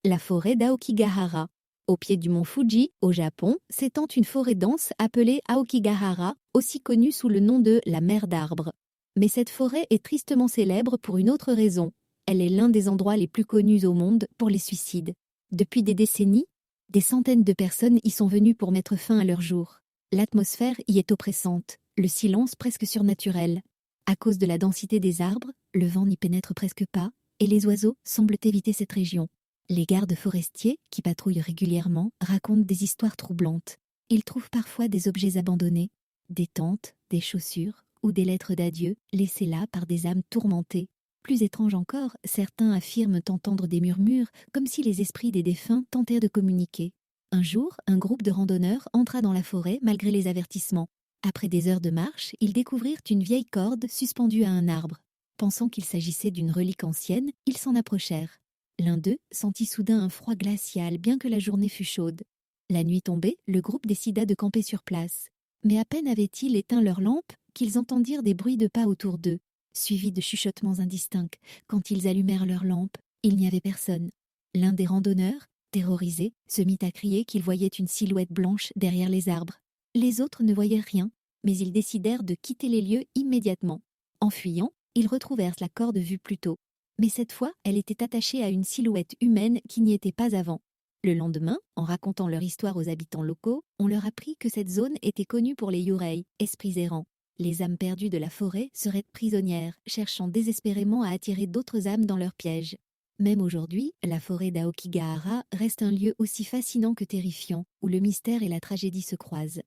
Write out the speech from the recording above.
La forêt d'Aokigahara. Au pied du mont Fuji, au Japon, s'étend une forêt dense appelée Aokigahara, aussi connue sous le nom de la mer d'arbres. Mais cette forêt est tristement célèbre pour une autre raison. Elle est l'un des endroits les plus connus au monde pour les suicides. Depuis des décennies, des centaines de personnes y sont venues pour mettre fin à leur jour. L'atmosphère y est oppressante, le silence presque surnaturel. À cause de la densité des arbres, le vent n'y pénètre presque pas, et les oiseaux semblent éviter cette région. Les gardes forestiers, qui patrouillent régulièrement, racontent des histoires troublantes. Ils trouvent parfois des objets abandonnés, des tentes, des chaussures ou des lettres d'adieu laissées là par des âmes tourmentées. Plus étrange encore, certains affirment entendre des murmures comme si les esprits des défunts tentaient de communiquer. Un jour, un groupe de randonneurs entra dans la forêt malgré les avertissements. Après des heures de marche, ils découvrirent une vieille corde suspendue à un arbre. Pensant qu'il s'agissait d'une relique ancienne, ils s'en approchèrent. L'un d'eux sentit soudain un froid glacial bien que la journée fût chaude. La nuit tombée, le groupe décida de camper sur place. Mais à peine avaient-ils éteint leurs lampes qu'ils entendirent des bruits de pas autour d'eux, suivis de chuchotements indistincts. Quand ils allumèrent leurs lampes, il n'y avait personne. L'un des randonneurs, terrorisé, se mit à crier qu'il voyait une silhouette blanche derrière les arbres. Les autres ne voyaient rien, mais ils décidèrent de quitter les lieux immédiatement. En fuyant, ils retrouvèrent la corde vue plus tôt. Mais cette fois, elle était attachée à une silhouette humaine qui n'y était pas avant. Le lendemain, en racontant leur histoire aux habitants locaux, on leur apprit que cette zone était connue pour les yurei, esprits errants. Les âmes perdues de la forêt seraient prisonnières, cherchant désespérément à attirer d'autres âmes dans leur piège. Même aujourd'hui, la forêt d'Aokigahara reste un lieu aussi fascinant que terrifiant, où le mystère et la tragédie se croisent.